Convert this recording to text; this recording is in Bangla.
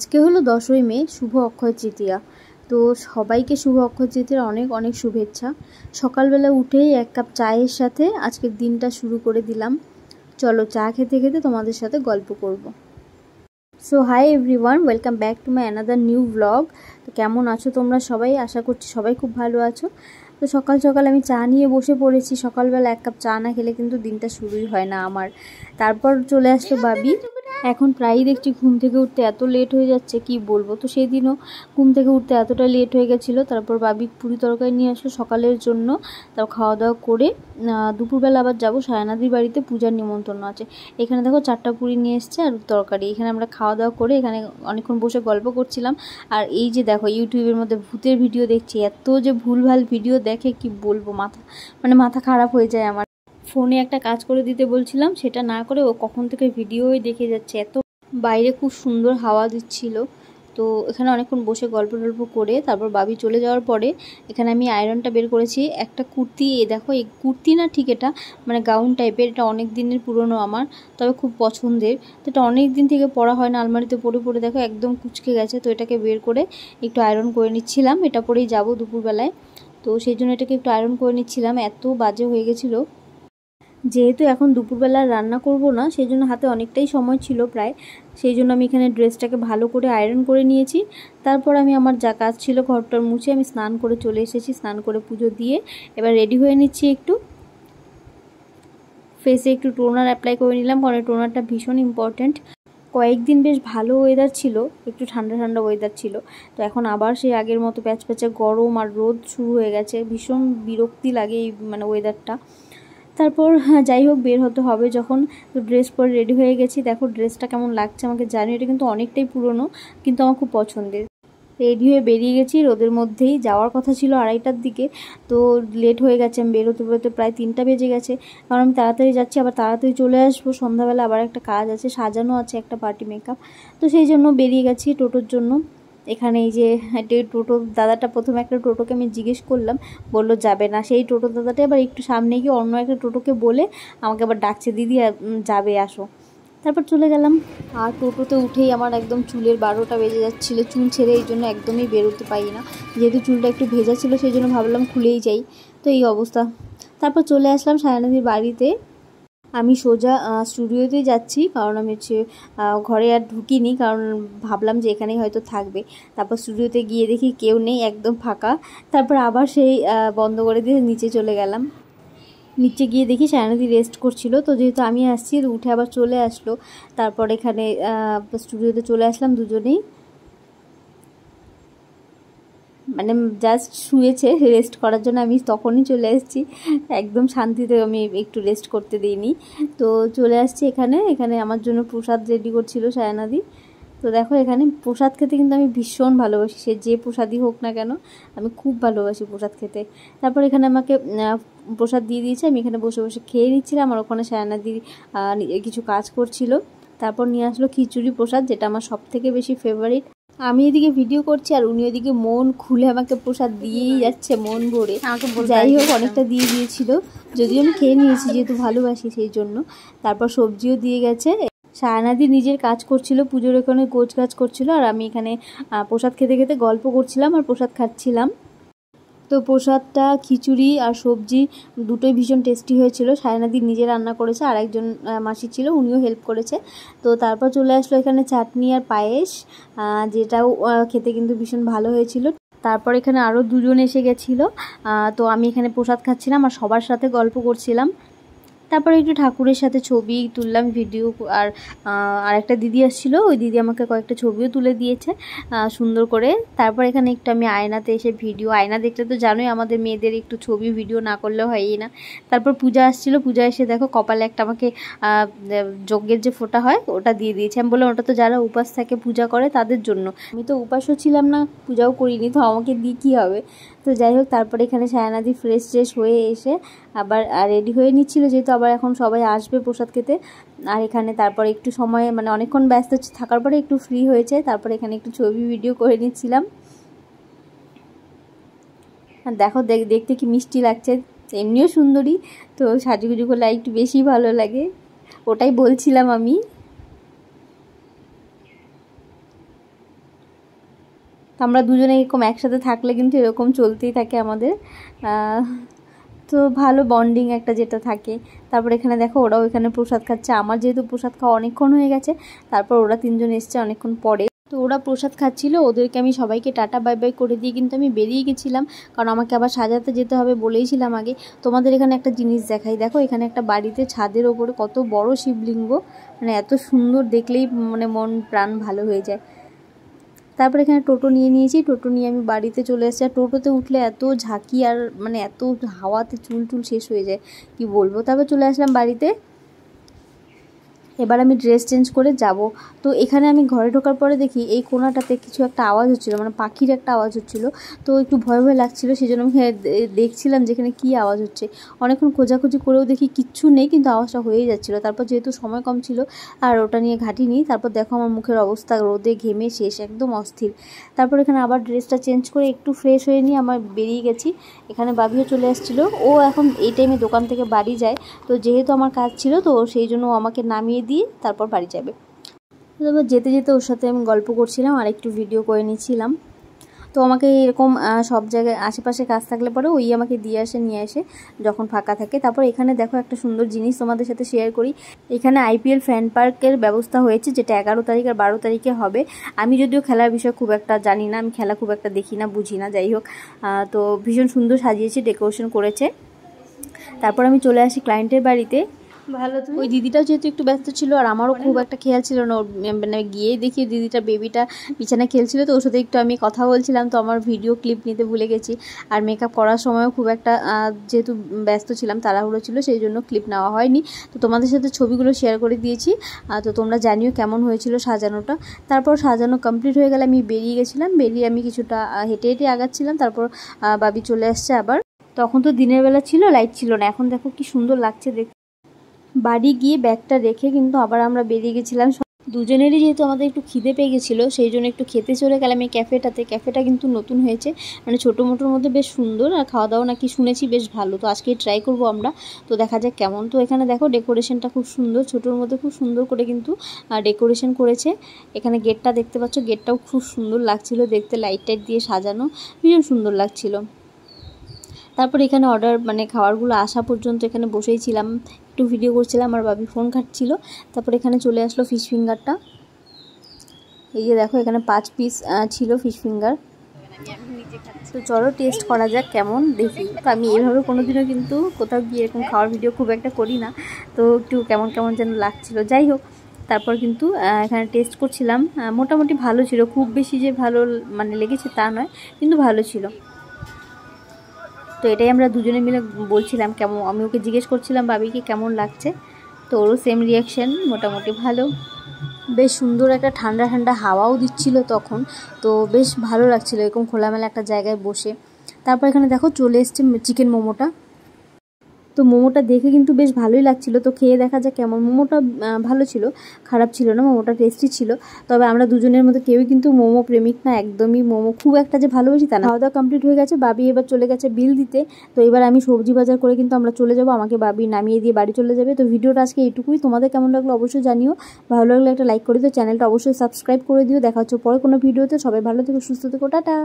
আজকে হলো 10ই মে, শুভ অক্ষয় তৃতীয়া। তো সবাইকে শুভ অক্ষয় তৃতীয়ার অনেক অনেক শুভেচ্ছা। সকালবেলা উঠেই এক কাপ চায়ের সাথে আজকের দিনটা শুরু করে দিলাম। চলো চা খেতে খেতে তোমাদের সাথে গল্প করব। So hi everyone, welcome back to my another new blog. তো কেমন আছো তোমরা সবাই? আশা করছি সবাই খুব ভালো আছো। তো সকাল সকাল আমি চা নিয়ে বসে পড়েছি। সকালবেলা এক কাপ চা না খেলে কিন্তু দিনটা শুরুই হয় না আমার। তারপর চলে আসলো বাবি। এখন প্রায়ই দেখছি ঘুম থেকে উঠতে এত লেট হয়ে যাচ্ছে কি বলবো। তো সেই দিনও ঘুম থেকে উঠতে এতটা লেট হয়ে গেছিলো। তারপর বাবি পুরি তরকারি নিয়ে আসলো সকালের জন্য। তারপর খাওয়া দাওয়া করে দুপুরবেলা আবার যাবো সায়নাদির বাড়িতে, পূজার নিমন্ত্রণ আছে। এখানে দেখো 4টা পুরি নিয়ে এসছে আর তরকারি। এখানে আমরা খাওয়া দাওয়া করে এখানে অনেকক্ষণ বসে গল্প করছিলাম। আর এই যে দেখো ইউটিউবের মধ্যে ভূতের ভিডিও দেখছি, এত যে ভুলভাল ভিডিও দেখে কি বলবো, মাথা খারাপ হয়ে যায় আমার। ফোনে একটা কাজ করে দিতে বলছিলাম, সেটা না করে ও কখন থেকে ভিডিওই দেখে যাচ্ছে। এত বাইরে খুব সুন্দর হাওয়া দিচ্ছিল। তো এখানে অনেকক্ষণ বসে গল্প করে তারপর বাবি চলে যাওয়ার পরে এখানে আমি আয়রনটা বের করেছি। একটা কুর্তি, দেখো এই কুর্তি না ঠিক, এটা মানে গাউন টাইপের। এটা অনেক দিনের পুরনো আমার, তবে খুব পছন্দের। তো এটা অনেক দিন থেকে পরা হয় না, আলমারিতে পরে দেখো একদম কুচকে গেছে। তো এটাকে বের করে একটু আয়রন করে নিচ্ছিলাম। এটা পরেই যাব দুপুরবেলায়, তো সেই জন্য এটাকে একটু আয়রন করে নিচ্ছিলাম। এত বাজে হয়ে গেছিলো। যেহেতু এখন দুপুরবেলা রান্না করব না, সেই জন্য হাতে অনেকটাই সময় ছিল প্রায়। সেই জন্য আমি এখানে ড্রেসটাকে ভালো করে আয়রন করে নিয়েছি। তারপর আমি আমার যা কাজ ছিল ঘরটার মুছে আমি স্নান করে চলে এসেছি। স্নান করে পুজো দিয়ে এবার রেডি হয়ে নিচ্ছি। একটু ফেসে একটু টোনার অ্যাপ্লাই করে নিলাম, কারণ টোনারটা ভীষণ ইম্পর্ট্যান্ট। কয়েকদিন বেশ ভালো ওয়েদার ছিল, একটু ঠান্ডা ঠান্ডা ওয়েদার ছিল। তো এখন আবার সেই আগের মতো প্যাচপ্যাচে গরম আর রোদ শুরু হয়ে গেছে। ভীষণ বিরক্তি লাগে এই ওয়েদারটা। তারপর যাই হোক, বের হতে হবে যখন। তো ড্রেস পরে রেডি হয়ে গেছি। দেখো ড্রেসটা কেমন লাগছে আমাকে জানি। এটা কিন্তু অনেকটাই পুরনো, কিন্তু আমার খুব পছন্দের। রেডি হয়ে বেরিয়ে গেছি। রোদের মধ্যেই যাওয়ার কথা ছিল 2:30টার দিকে, তো লেট হয়ে গেছে। আমি বেরোতে প্রায় 3টা বেজে গেছে, কারণ আমি তাড়াতাড়ি যাচ্ছি, আবার তাড়াতাড়ি চলে আসবো। সন্ধ্যাবেলা আবার একটা কাজ আছে, সাজানো আছে একটা পার্টি মেকআপ। তো সেই জন্য বেরিয়ে গেছি টোটোর জন্য। এখানে এই যে টোটো দাদাটা, প্রথমে একটা টোটোকে আমি জিজ্ঞেস করলাম, বললো যাবে না। সেই টোটো দাদাটা আবার একটু সামনে গিয়ে অন্য একটা টোটোকে বলে আমাকে আবার ডাকছে, দিদি যাবে আসো। তারপর চলে গেলাম। আর টোটোতে উঠেই আমার একদম চুলের 12টা বেজে যাচ্ছিলো। চুল ছেড়ে এই জন্য একদমই বেরোতে পারি না, যেহেতু চুলটা একটু ভেজা ছিল সেই জন্য ভাবলাম খুলেই যাই। তো এই অবস্থা। তারপর চলে আসলাম সায়নাদির বাড়িতে। আমি সোজা স্টুডিওতেই যাচ্ছি, কারণ আমি ঘরে আর ঢুকিনি, কারণ ভাবলাম যে এখানেই হয়তো থাকবে। তারপর স্টুডিওতে গিয়ে দেখি কেউ নেই, একদম ফাঁকা। তারপর আবার সেই বন্ধ করে দিয়ে নিচে চলে গেলাম। নিচে গিয়ে দেখি সায়নাদি রেস্ট করছিল। তো যেহেতু আমি আসছি, উঠে আবার চলে আসলো। তারপর এখানে স্টুডিওতে চলে আসলাম দুজনেই। জাস্ট শুয়েছে রেস্ট করার জন্য, আমি তখনই চলে এসেছি। একদম শান্তিতে আমি একটু রেস্ট করতে দিইনি। তো চলে আসছি এখানে আমার জন্য প্রসাদ রেডি করছিল সায়নাদি। তো দেখো এখানে প্রসাদ খেতে কিন্তু আমি ভীষণ ভালোবাসি, সে যে প্রসাদই হোক না কেন, আমি খুব ভালোবাসি প্রসাদ খেতে। তারপর এখানে আমাকে প্রসাদ দিয়ে দিয়েছে, আমি এখানে বসে বসে খেয়ে নিচ্ছিলাম। আর ওখানে সায়নাদি কিছু কাজ করছিল। তারপর নিয়ে আসলো খিচুড়ি প্রসাদ, যেটা আমার সব থেকে বেশি ফেভারিট। আমি এদিকে ভিডিও করছি আর উনি ওদিকে মন খুলে আমাকে প্রসাদ দিয়েই যাচ্ছে, মন ভরে। যাই হোক, অনেকটা দিয়ে দিয়েছিল, যদিও আমি খেয়ে নিয়েছি যেহেতু ভালোবাসি সেই জন্য। তারপর সবজিও দিয়ে গেছে। সায়নাদি নিজের কাজ করছিল, পুজোর এখানে গোছ গাছ করছিল, আর আমি এখানে প্রসাদ খেতে খেতে গল্প করছিলাম আর প্রসাদ খাচ্ছিলাম। তো প্রসাদটা, খিচুড়ি আর সবজি দুটোই ভীষণ টেস্টি হয়েছিল। সায়নাদি নিজে রান্না করেছে, আর একজন মাসি ছিল, উনিও হেল্প করেছে। তো তারপর চলে আসলো এখানে চাটনি আর পায়েস, যেটাও খেতে কিন্তু ভীষণ ভালো হয়েছিল। তারপর এখানে আরও দুজন এসে গেছিলো। তো আমি এখানে প্রসাদ খাচ্ছিলাম আর সবার সাথে গল্প করছিলাম। তারপরে একটু ঠাকুরের সাথে ছবি তুললাম, ভিডিও। আর একটা দিদি আসছিলো, ওই দিদি আমাকে কয়েকটা ছবিও তুলে দিয়েছে সুন্দর করে। তারপর এখানে একটু আমি আয়নাতে এসে আয়না দেখলে তো জানোই আমাদের মেয়েদের একটু ছবি ভিডিও না করলে হয়ই না। তারপর পূজা আসছিলো, পূজা এসে দেখো কপালে একটা আমাকে যজ্ঞের যে ফোঁটা হয় ওটা দিয়ে দিয়েছে। আমি বললাম ওটা তো যারা উপাস থাকে পূজা করে তাদের জন্য, আমি তো উপাসও ছিলাম না, পূজাও করিনি, তো আমাকে দিয়ে কী হবে। তো যাই হোক, তারপরে এখানে সায়নাদি ফ্রেশ হয়ে এসে আবার রেডি হয়ে নিচ্ছিল, যেহেতু আবার এখন সবাই আসবে প্রসাদ খেতে। আর এখানে তারপরে একটু সময় অনেকক্ষণ ব্যস্ত থাকার পরে একটু ফ্রি হয়েছে। তারপরে এখানে একটু ছবি ভিডিও করে নিচ্ছিলাম। আর দেখো দেখতে কি মিষ্টি লাগছে, এমনিও সুন্দরী, তো সাজুগুজু করলে একটু বেশি ভালো লাগে, ওটাই বলছিলাম আমি। আমরা দুজনে এরকম একসাথে থাকলে কিন্তু এরকম চলতেই থাকে আমাদের, তো ভালো বন্ডিং একটা যেটা থাকে। তারপর এখানে দেখো ওরাও এখানে প্রসাদ খাচ্ছে। আমার যেহেতু প্রসাদ খাওয়া অনেকক্ষণ হয়ে গেছে, তারপর ওরা 3 জন এসছে অনেকক্ষণ পরে। তো ওরা প্রসাদ খাচ্ছিল, ওদেরকে আমি সবাইকে টাটা বাই বাই করে দিয়ে কিন্তু আমি বেরিয়ে গেছিলাম, কারণ আমাকে আবার সাজাতে যেতে হবে বলেইছিলাম আগে। তোমাদের এখানে একটা জিনিস দেখাই, দেখো এখানে একটা বাড়িতে ছাদের ওপরে কত বড় শিবলিঙ্গ, মানে এত সুন্দর দেখলেই মানে মন প্রাণ ভালো হয়ে যায়। তারপর এখানে টোটো নিয়ে নিয়েছি, টোটো নিয়ে আমি বাড়িতে চলে এসেছি। আর টোটোতে উঠলে এত ঝাঁকি আর মানে এত হাওয়াতে চুল শেষ হয়ে যায়, কি বলবো। তারপর চলে আসলাম বাড়িতে। এবার আমি ড্রেস চেঞ্জ করে যাব। তো এখানে আমি ঘরে ঢোকার পরে দেখি এই কোণাটাতে কিছু একটা আওয়াজ হচ্ছিলো, মানে পাখির একটা আওয়াজ হচ্ছিলো। তো একটু ভয় ভয় লাগছিলো, সেই জন্য আমি দেখছিলাম যেখানে কী আওয়াজ হচ্ছে। অনেকক্ষণ খোঁজাখুঁজি করেও দেখি কিচ্ছু নেই, কিন্তু আওয়াজটা হয়েই যাচ্ছিলো। তারপর যেহেতু সময় কম ছিল আর ওটা নিয়ে ঘাঁটিনি। তারপর দেখো আমার মুখের অবস্থা, রোদে ঘেমে শেষ, একদম অস্থির। তারপর এখানে আবার ড্রেসটা চেঞ্জ করে একটু ফ্রেশ হয়ে নিয়ে আমার বেরিয়ে গেছি। এখানে বাবিও চলে আসছিলো, ও এখন এই টাইমে দোকান থেকে বাড়ি যায়। তো যেহেতু আমার কাজ ছিল, তো সেই জন্য ও আমাকে নামিয়ে দিয়ে তারপর বাড়ি যাবে। তারপর যেতে যেতে ওর সাথে আমি গল্প করছিলাম আর একটু ভিডিও করে নিচ্ছিলাম। তো আমাকে এরকম সব জায়গায় আশেপাশে কাজ থাকলে পরে ওই আমাকে দিয়ে আসে, নিয়ে আসে যখন ফাঁকা থাকে। তারপর এখানে দেখো একটা সুন্দর জিনিস তোমাদের সাথে শেয়ার করি। এখানে IPL ফ্যান পার্কের ব্যবস্থা হয়েছে, যেটা 11 তারিখ আর 12 তারিখে হবে। আমি যদিও খেলার বিষয় খুব একটা জানি না, আমি খেলা খুব একটা দেখি না, বুঝি না, যাই হোক। তো ভীষণ সুন্দর সাজিয়েছে, ডেকোরেশন করেছে। তারপর আমি চলে আসি ক্লায়েন্টের বাড়িতে। ভালো, ওই দিদিটাও যেহেতু একটু ব্যস্ত ছিল আর আমারও খুব একটা খেয়াল ছিল না, মানে গিয়ে দেখি দিদিটা বেবিটা বিছানায় খেলছিল, তো ওর সাথে একটু আমি কথা বলছিলাম। তো আমার ভিডিও ক্লিপ নিতে ভুলে গেছি। আর মেকআপ করার সময়ও খুব একটা যেহেতু ব্যস্ত ছিলাম, তাড়াহুড়ো ছিল, সেই জন্য ক্লিপ নেওয়া হয়নি। তো তোমাদের সাথে ছবিগুলো শেয়ার করে দিয়েছি। তো তোমরা জানিও কেমন হয়েছিল সাজানোটা। তারপর সাজানো কমপ্লিট হয়ে গেলে আমি বেরিয়ে গেছিলাম। বেরিয়ে আমি কিছুটা হেঁটে হেঁটে আগাচ্ছিলাম। তারপর বাবি চলে আসছে আবার। তখন তো দিনের বেলা ছিল, লাইট ছিল না। এখন দেখো কি সুন্দর লাগছে দেখতে। বাড়ি গিয়ে ব্যাগটা রেখে কিন্তু আবার আমরা বেরিয়ে গেছিলাম। দুজনেরই যেহেতু আমাদের একটু খিদে পেয়ে গেছিলো, সেই জন্য একটু খেতে চলে গেলাম এই ক্যাফেটাতে। ক্যাফেটা কিন্তু নতুন হয়েছে, মানে ছোটো মোটোর মধ্যে বেশ সুন্দর, আর খাওয়া দাওয়া নাকি শুনেছি বেশ ভালো। তো আজকে ট্রাই করবো আমরা, তো দেখা যাক কেমন। তো এখানে দেখো ডেকোরেশনটা খুব সুন্দর, ছোটোর মধ্যে খুব সুন্দর করে কিন্তু ডেকোরেশন করেছে। এখানে গেটটা দেখতে পাচ্ছ, গেটটাও খুব সুন্দর লাগছিলো দেখতে, লাইট টাইট দিয়ে সাজানো, ভীষণ সুন্দর লাগছিলো। তারপর এখানে অর্ডার মানে খাবারগুলো আসা পর্যন্ত এখানে বসেই ছিলাম, একটু ভিডিও করছিলাম, আর বাবি ফোন ঘাঁটছিল। তারপর এখানে চলে আসলো ফিশ ফিঙ্গারটা। এই যে দেখো এখানে 5 পিস ছিল ফিশ ফিঙ্গার। তো চলো টেস্ট করা যাক কেমন, দেখি। তো আমি এইভাবে কোনোদিনও কিন্তু কোথাও গিয়ে এরকম খাওয়ার ভিডিও খুব একটা করি না, তো একটু কেমন কেমন যেন লাগছিল, যাই হোক। তারপর কিন্তু এখানে টেস্ট করছিলাম, মোটামুটি ভালো ছিল, খুব বেশি যে ভালো মানে লেগেছে তা নয়, কিন্তু ভালো ছিল। তো এটাই আমরা দুজনে মিলে বলছিলাম কেমন, আমি ওকে জিজ্ঞেস করছিলাম বাবিকে কেমন লাগছে, তো ওরও সেম রিয়াকশান, মোটামুটি ভালো। বেশ সুন্দর একটা ঠান্ডা ঠান্ডা হাওয়াও দিচ্ছিল তখন, তো বেশ ভালো লাগছিল এরকম খোলামেলা একটা জায়গায় বসে। তারপর এখানে দেখো চলে এসছে চিকেন মোমোটা। তো মোমোটা দেখে কিন্তু বেশ ভালোই লাগছিল, তো খেয়ে দেখা যায় কেমন। মোমোটা ভালো ছিল, খারাপ ছিল না, মোমোটা টেস্টি ছিল। তবে আমরা দুজনের মধ্যে কেউই কিন্তু মোমো প্রেমিক না, একদমই মোমো খুব একটা যে ভালোবাসি তা না। খাওয়া দাওয়া কমপ্লিট হয়ে গেছে, বাবি এবার চলে গেছে বিল দিতে। তো এবার আমি সবজি বাজার করে কিন্তু আমরা চলে যাব, আমাকে বাবি নামিয়ে দিয়ে বাড়ি চলে যাবে। তো ভিডিওটা আজকে এইটুকুই, তোমাদের কেমন লাগলো অবশ্যই জানিও, ভালো লাগলে একটা লাইক করে দিও, চ্যানেলটা অবশ্যই সাবস্ক্রাইব করে দিও। দেখা হচ্ছে পরে কোনো ভিডিওতে, সবাই ভালো থেকো, সুস্থ থেকো, টাটা।